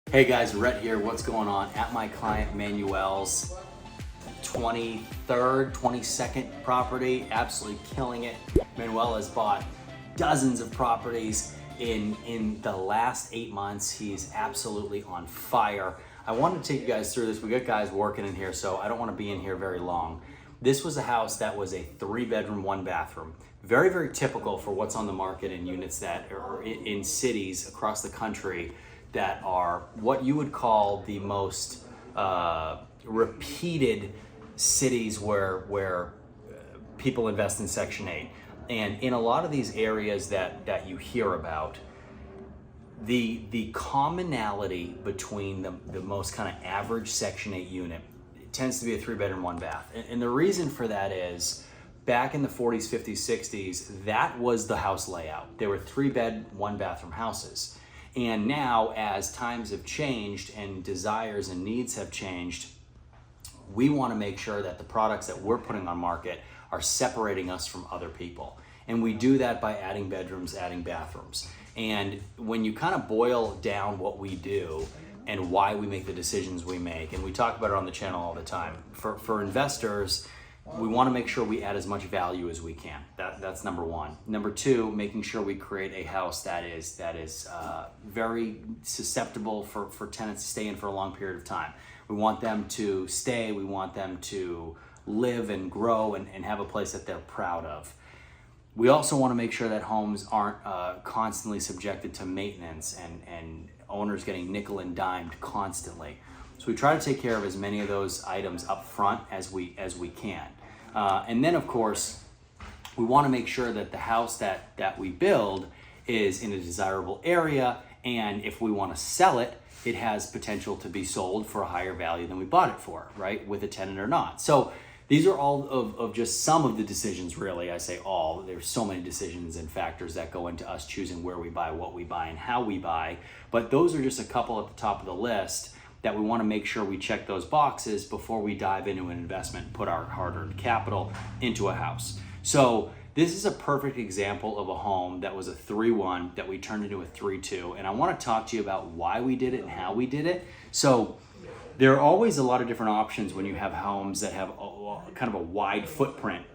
Hey guys, Rhett here. What's going on? At my client Manuel's 23rd, 22nd property, absolutely killing it. Manuel has bought dozens of properties in the last 8 months. He's absolutely on fire. I wanted to take you guys through this. We got guys working in here, so I don't want to be in here very long. This was a house that was a 3-bedroom, 1-bathroom. Very, very typical for what's on the market in units that are in cities across the country that are what you would call the most repeated cities where people invest in Section 8. And in a lot of these areas that you hear about, the commonality between the most kind of average Section 8 unit tends to be a 3-bedroom, 1-bath. And the reason for that is, back in the 40s, 50s, 60s, that was the house layout. They were 3-bed, 1-bathroom houses. And now, as times have changed and desires and needs have changed, we want to make sure that the products that we're putting on market are separating us from other people. And we do that by adding bedrooms, adding bathrooms. And when you kind of boil down what we do and why we make the decisions we make, and we talk about it on the channel all the time, for investors, we want to make sure we add as much value as we can. That's number one. Number two, making sure we create a house that is very susceptible for tenants to stay in for a long period of time. We want them to stay. We want them to live and grow and have a place that they're proud of. We also want to make sure that homes aren't constantly subjected to maintenance and owners getting nickel and dimed constantly. So we try to take care of as many of those items up front as we can. And then, of course, we want to make sure that the house that we build is in a desirable area, and if we want to sell it, it has potential to be sold for a higher value than we bought it for, right, with a tenant or not. So these are all of just some of the decisions, really. I say all. There's so many decisions and factors that go into us choosing where we buy, what we buy, and how we buy. But those are just a couple at the top of the list that we want to make sure we check those boxes before we dive into an investment and put our hard-earned capital into a house. So this is a perfect example of a home that was a 3-1 that we turned into a 3-2. And I want to talk to you about why we did it and how we did it. So there are always a lot of different options when you have homes that have kind of a wide footprint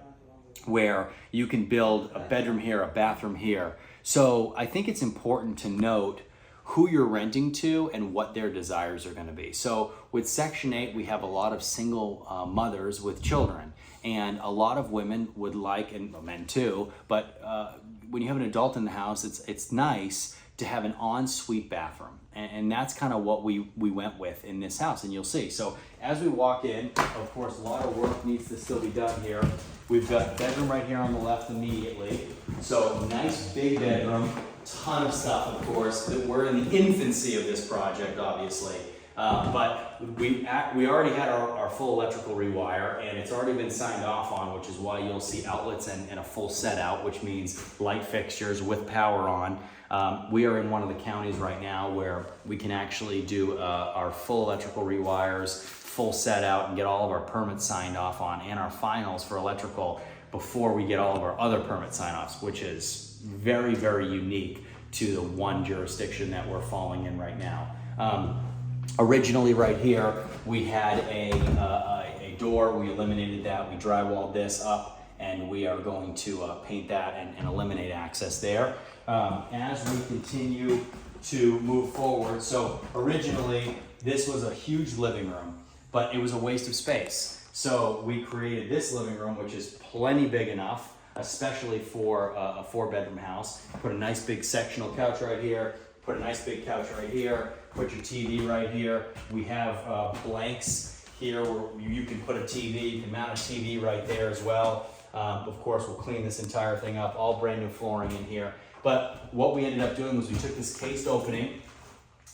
where you can build a bedroom here, a bathroom here. So I think it's important to note who you're renting to and what their desires are going to be. So with Section 8, we have a lot of single mothers with children, and a lot of women would like, and men too, but when you have an adult in the house, it's nice to have an ensuite bathroom. And that's kind of what we went with in this house, and you'll see. So as we walk in, of course, a lot of work needs to still be done here. We've got bedroom right here on the left immediately. So nice big bedroom, ton of stuff, of course. We're in the infancy of this project, obviously. But we already had our full electrical rewire, and it's already been signed off on, which is why you'll see outlets and a full set out, which means light fixtures with power on. We are in one of the counties right now where we can actually do our full electrical rewires, full set out, and get all of our permits signed off on, and our finals for electrical before we get all of our other permit sign-offs, which is very, very unique to the one jurisdiction that we're falling in right now. Originally right here, we had a door. We eliminated that. We drywalled this up, and we are going to paint that and eliminate access there. As we continue to move forward, so originally this was a huge living room, but it was a waste of space. So we created this living room, which is plenty big enough, especially for a 4-bedroom house. Put a nice big sectional couch right here, put a nice big couch right here, put your TV right here. We have blanks here where you can put a TV, you can mount a TV right there as well. Of course, we'll clean this entire thing up, all brand new flooring in here. But what we ended up doing was we took this cased opening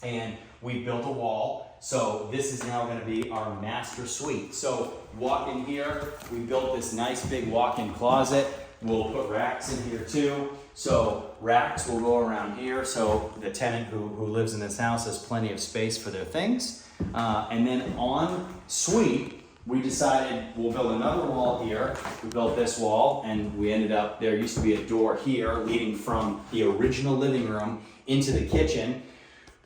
and we built a wall. So this is now going to be our master suite. So walk in here, we built this nice big walk-in closet. We'll put racks in here too. So racks will go around here. So the tenant who lives in this house has plenty of space for their things. And then on suite, we decided we'll build another wall here. We built this wall, and we ended up, there used to be a door here leading from the original living room into the kitchen.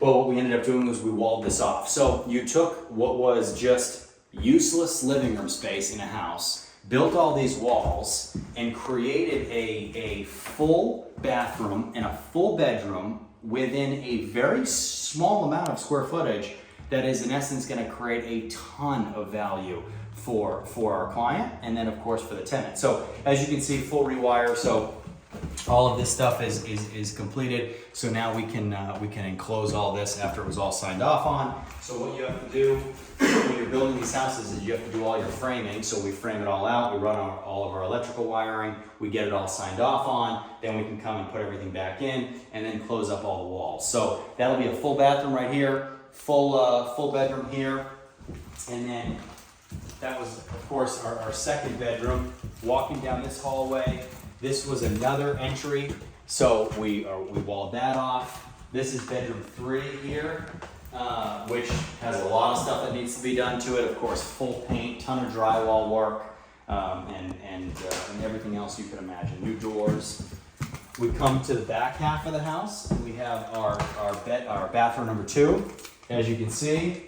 But what we ended up doing was we walled this off. So you took what was just useless living room space in a house, built all these walls, and created a full bathroom and a full bedroom within a very small amount of square footage that is in essence going to create a ton of value for our client, and then of course for the tenant. So as you can see, full rewire. So all of this stuff is completed. So now we can enclose all this after it was all signed off on. So what you have to do when you're building these houses is you have to do all your framing. So we frame it all out, we run all of our electrical wiring, we get it all signed off on, then we can come and put everything back in and then close up all the walls. So that'll be a full bathroom right here, full bedroom here, and then that was of course our second bedroom. Walking down this hallway, this was another entry, so we walled that off. This is bedroom 3 here, which has a lot of stuff that needs to be done to it. Of course, full paint, ton of drywall work, and everything else you can imagine. New doors. We come to the back half of the house, and we have our bathroom number 2. As you can see,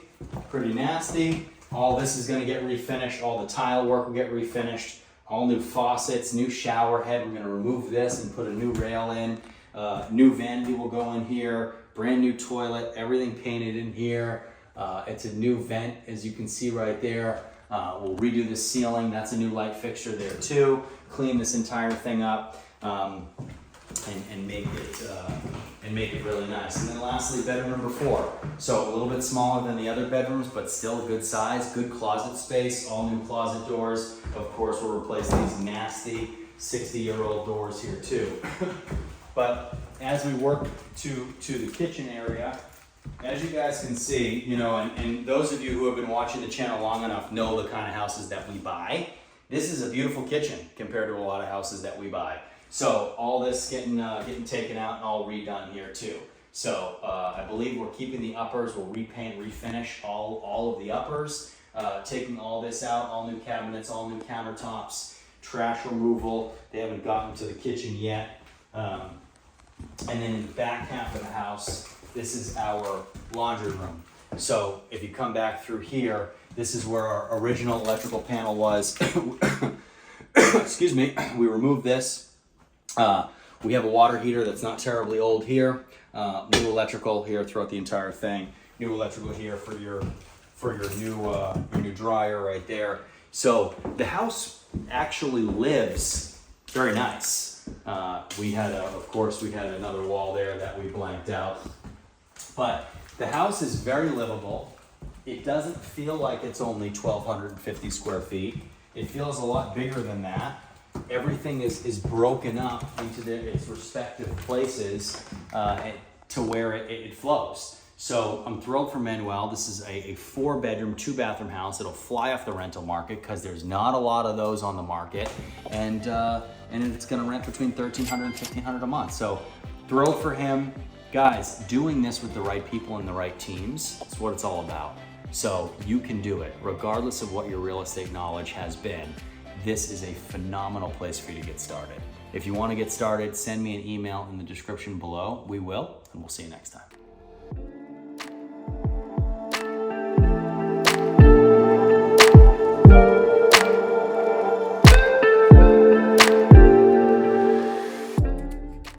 pretty nasty. All this is going to get refinished. All the tile work will get refinished. All new faucets, new shower head. We're going to remove this and put a new rail in. New vanity will go in here. Brand new toilet. Everything painted in here. It's a new vent, as you can see right there. We'll redo the ceiling. That's a new light fixture there too. Clean this entire thing up and make it really nice. And then lastly, bedroom number 4. So a little bit smaller than the other bedrooms, but still a good size, good closet space, all new closet doors. Of course, we'll replace these nasty 60-year-old doors here too. But as we work to the kitchen area, as you guys can see, you know, and those of you who have been watching the channel long enough know the kind of houses that we buy. This is a beautiful kitchen compared to a lot of houses that we buy. So all this getting taken out and all redone here too. So I believe we're keeping the uppers. We'll repaint, refinish all of the uppers. Taking all this out, all new cabinets, all new countertops, trash removal. They haven't gotten to the kitchen yet. And then in the back half of the house, this is our laundry room. So if you come back through here, this is where our original electrical panel was. Excuse me. We removed this. We have a water heater that's not terribly old here. New electrical here throughout the entire thing. New electrical here for your new dryer right there. So the house actually lives very nice. Of course we had another wall there that we blanked out. But the house is very livable. It doesn't feel like it's only 1,250 square feet. It feels a lot bigger than that. Everything is broken up into its respective places to where it flows. So I'm thrilled for Manuel. This is a 4-bedroom, 2-bathroom house. It'll fly off the rental market because there's not a lot of those on the market, and it's going to rent between $1,300 and $1,500 a month. So thrilled for him. Guys, doing this with the right people and the right teams is what it's all about. So you can do it regardless of what your real estate knowledge has been. This is a phenomenal place for you to get started. If you want to get started, send me an email in the description below. We will, and we'll see you next time.